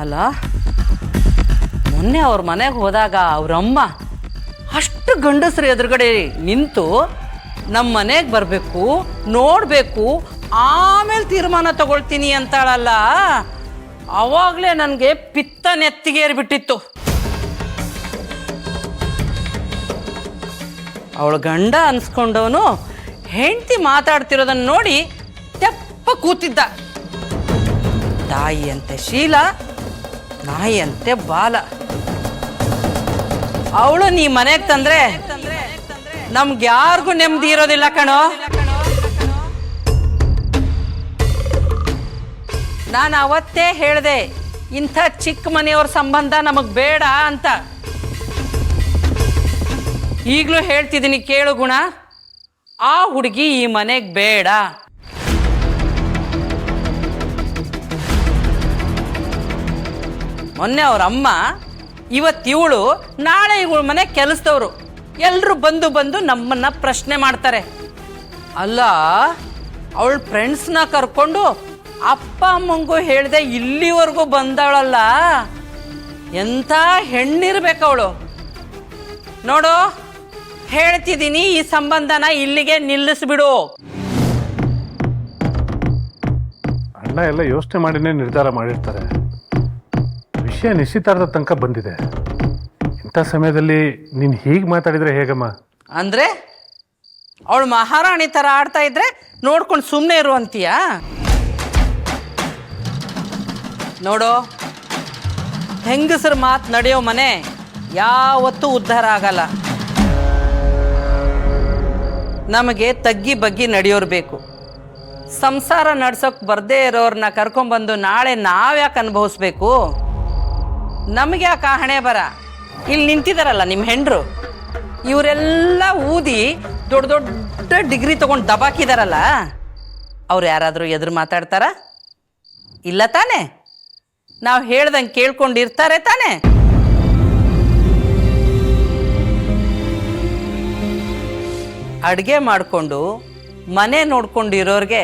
ಅಲ್ಲ, ಮೊನ್ನೆ ಅವ್ರ ಮನೆಗೆ ಹೋದಾಗ ಅವ್ರಮ್ಮ ಅಷ್ಟು ಗಂಡಸರು ಎದುರುಗಡೆ ನಿಂತು ನಮ್ಮ ಮನೆಗೆ ಬರಬೇಕು, ನೋಡಬೇಕು, ಆಮೇಲೆ ತೀರ್ಮಾನ ತಗೊಳ್ತೀನಿ ಅಂತಾಳಲ್ಲ, ಅವಾಗಲೇ ನನಗೆ ಪಿತ್ತ ನೆತ್ತಿಗೇರಿಬಿಟ್ಟಿತ್ತು. ಅವಳ ಗಂಡ ಅನ್ಸ್ಕೊಂಡವನು ಹೆಂಡತಿ ಮಾತಾಡ್ತಿರೋದನ್ನು ನೋಡಿ ತೆಪ್ಪ ಕೂತಿದ್ದ. ತಾಯಿಯಂತೆ ಶೀಲ, ನಾಯಿಯಂತೆ ಬಾಲ. ಅವಳು ನೀ ಮನೆಗೆ ತಂದ್ರೆ ನಮ್ಗೆ ಯಾರಿಗೂ ನೆಮ್ಮದಿ ಇರೋದಿಲ್ಲ ಕಣೋ. ನಾನು ಅವತ್ತೇ ಹೇಳಿದೆ, ಇಂಥ ಚಿಕ್ಕ ಮನೆಯವ್ರ ಸಂಬಂಧ ನಮಗ್ ಬೇಡ ಅಂತ. ಈಗಲೂ ಹೇಳ್ತಿದ್ದೀನಿ ಕೇಳು ಗುಣ, ಆ ಹುಡುಗಿ ಈ ಮನೆಗೆ ಬೇಡ. ಮೊನ್ನೆ ಅವ್ರ ಅಮ್ಮ, ಇವತ್ತಿವಳು, ನಾಳೆ ಇವಳು ಮನೆ ಕೆಲಸದವರು ಎಲ್ಲರೂ ಬಂದು ನಮ್ಮನ್ನ ಪ್ರಶ್ನೆ ಮಾಡ್ತಾರೆ. ಅಲ್ಲ, ಅವಳ ಫ್ರೆಂಡ್ಸ್ನ ಕರ್ಕೊಂಡು ಅಪ್ಪ ಅಮ್ಮಂಗೂ ಹೇಳ್ದೆ ಇಲ್ಲಿವರೆಗೂ ಬಂದವಳಲ್ಲ, ಎಂಥ ಹೆಣ್ಣಿರ್ಬೇಕವಳು. ನೋಡು, ಹೇಳ್ತಿದ್ದೀನಿ, ಈ ಸಂಬಂಧನ ಇಲ್ಲಿಗೆ ನಿಲ್ಲಿಸ್ಬಿಡು. ಅಣ್ಣ ಎಲ್ಲ ಯೋಚನೆ ಮಾಡಿನೇ ನಿರ್ಧಾರ ಮಾಡಿರ್ತಾರೆ. ವಿಷಯ ನಿಶ್ಚಿತಾರ್ಥ ತನಕ ಬಂದಿದೆ. ಇಂಥ ಸಮಯದಲ್ಲಿ ನೀನು ಹೀಗೆ ಮಾತಾಡಿದ್ರೆ ಹೇಗಮ್ಮ? ಅಂದ್ರೆ ಅವಳು ಮಹಾರಾಣಿ ಥರ ಆಡ್ತಾ ಇದ್ರೆ ನೋಡ್ಕೊಂಡು ಸುಮ್ಮನೆ ಇರು ಅಂತೀಯಾ? ನೋಡು, ಹೆಂಗಸರ ಮಾತು ನಡೆಯೋ ಮನೆ ಯಾವತ್ತೂ ಉದ್ಧಾರ ಆಗಲ್ಲ. ನಮಗೆ ತಗ್ಗಿ ಬಗ್ಗಿ ನಡೆಯೋರು ಬೇಕು. ಸಂಸಾರ ನಡ್ಸೋಕೆ ಬರದೇ ಇರೋರನ್ನ ಕರ್ಕೊಂಡ್ಬಂದು ನಾಳೆ ನಾವ್ಯಾಕೆ ಅನುಭವಿಸ್ಬೇಕು? ನಮಗೆ ಯಾಕೆ ಆ ಹಣೆ ಬರ? ಇಲ್ಲಿ ನಿಂತಿದಾರಲ್ಲ ನಿಮ್ಮ ಹೆಂಡ್ರು, ಇವರೆಲ್ಲ ಊದಿ ದೊಡ್ಡ ದೊಡ್ಡ ಡಿಗ್ರಿ ತಗೊಂಡು ದಬಾಕಿದಾರಲ್ಲ, ಅವ್ರು ಯಾರಾದರೂ ಎದುರು ಮಾತಾಡ್ತಾರ? ಇಲ್ಲ ತಾನೆ? ನಾವು ಹೇಳ್ದಂಗೆ ಕೇಳ್ಕೊಂಡಿರ್ತಾರೆ ತಾನೆ? ಅಡುಗೆ ಮಾಡಿಕೊಂಡು ಮನೆ ನೋಡ್ಕೊಂಡಿರೋರಿಗೆ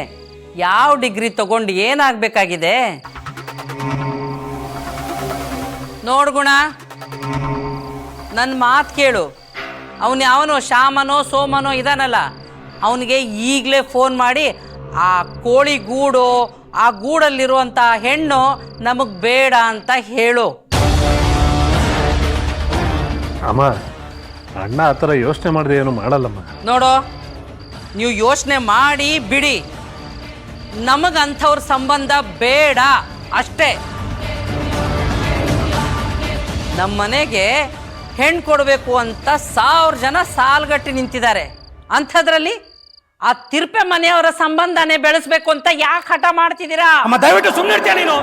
ಯಾವ ಡಿಗ್ರಿ ತಗೊಂಡು ಏನಾಗಬೇಕಾಗಿದೆ? ನೋಡ್ಗುಣ, ನನ್ನ ಮಾತು ಕೇಳು. ಅವನು ಯಾವನೋ ಶ್ಯಾಮನೋ ಸೋಮನೋ ಇದಾನಲ್ಲ, ಅವನಿಗೆ ಈಗಲೇ ಫೋನ್ ಮಾಡಿ ಆ ಕೋಳಿ ಗೂಡು, ಆ ಗೂಡಲ್ಲಿರುವಂಥ ಹೆಣ್ಣು ನಮಗೆ ಬೇಡ ಅಂತ ಹೇಳು. ಅಮ್ಮ, ಅಣ್ಣ ಆ ಥರ ಯೋಚನೆ ಮಾಡಿದೆ ಏನು ಮಾಡಲ್ಲಮ್ಮ. ನೋಡು, ನೀವು ಯೋಚನೆ ಮಾಡಿ ಬಿಡಿ, ನಮಗಂಥವ್ರ ಸಂಬಂಧ ಬೇಡ ಅಷ್ಟೇ. ನಮ್ಮ ಮನೆಗೆ ಹೆಣ್ಣು ಕೊಡಬೇಕು ಅಂತ 1000 ಜನ ಸಾಲ್ಗಟ್ಟಿ ನಿಂತಿದ್ದಾರೆ. ಅಂಥದ್ರಲ್ಲಿ ಆ ತಿರ್ಪೆ ಮನೆಯವರ ಸಂಬಂಧನೇ ಬೆಳೆಸ್ಬೇಕು ಅಂತ ಯಾಕೆ ಹಠ ಮಾಡ್ತಿದ್ದೀರಾ? ದಯವಿಟ್ಟು ಸುಮ್ಮನೆ ಇರ್ತೀಯ ನೀನು.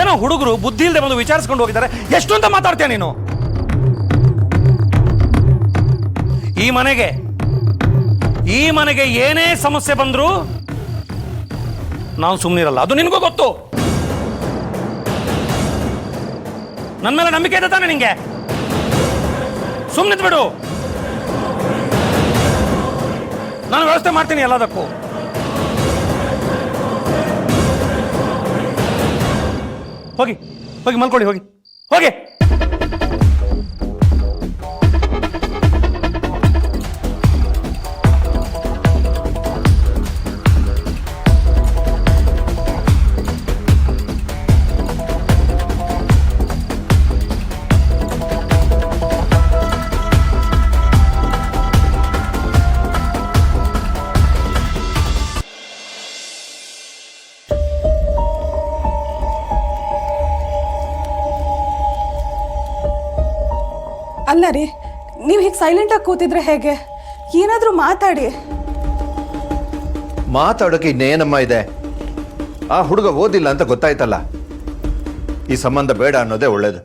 ಏನೋ ಹುಡುಗರು ಬುದ್ಧಿ ಇಲ್ಲದೆ ಬಂದು ವಿಚಾರಿಸ್ಕೊಂಡು ಹೋಗಿದ್ದಾರೆ, ಎಷ್ಟು ಅಂತ ಮಾತಾಡ್ತೀಯ ನೀನು? ಈ ಮನೆಗೆ ಏನೇ ಸಮಸ್ಯೆ ಬಂದ್ರು ನಾವು ಸುಮ್ಮನಿರಲ್ಲ, ಅದು ನಿನಗೂ ಗೊತ್ತು. ನನ್ನ ಮೇಲೆ ನಂಬಿಕೆ ಇದೆ ತಾನೆ ನಿಂಗೆ? ಸುಮ್ಮನೆ ಬಿಡು, ನಾನು ವ್ಯವಸ್ಥೆ ಮಾಡ್ತೀನಿ ಎಲ್ಲದಕ್ಕೂ. ಹೋಗಿ ಹೋಗಿ ಮಲ್ಕೊಳ್ಳಿ, ಹೋಗಿ ಹೋಗಿ. ಅಲ್ಲ ರೀ, ನೀವು ಹೀಗೆ ಸೈಲೆಂಟಾಗಿ ಕೂತಿದ್ರೆ ಹೇಗೆ? ಏನಾದರೂ ಮಾತಾಡಿ. ಮಾತಾಡೋಕೆ ಇನ್ನೇನಮ್ಮ ಇದೆ? ಆ ಹುಡುಗ ಓದಿಲ್ಲ ಅಂತ ಗೊತ್ತಾಯ್ತಲ್ಲ, ಈ ಸಂಬಂಧ ಬೇಡ ಅನ್ನೋದೇ ಒಳ್ಳೇದು.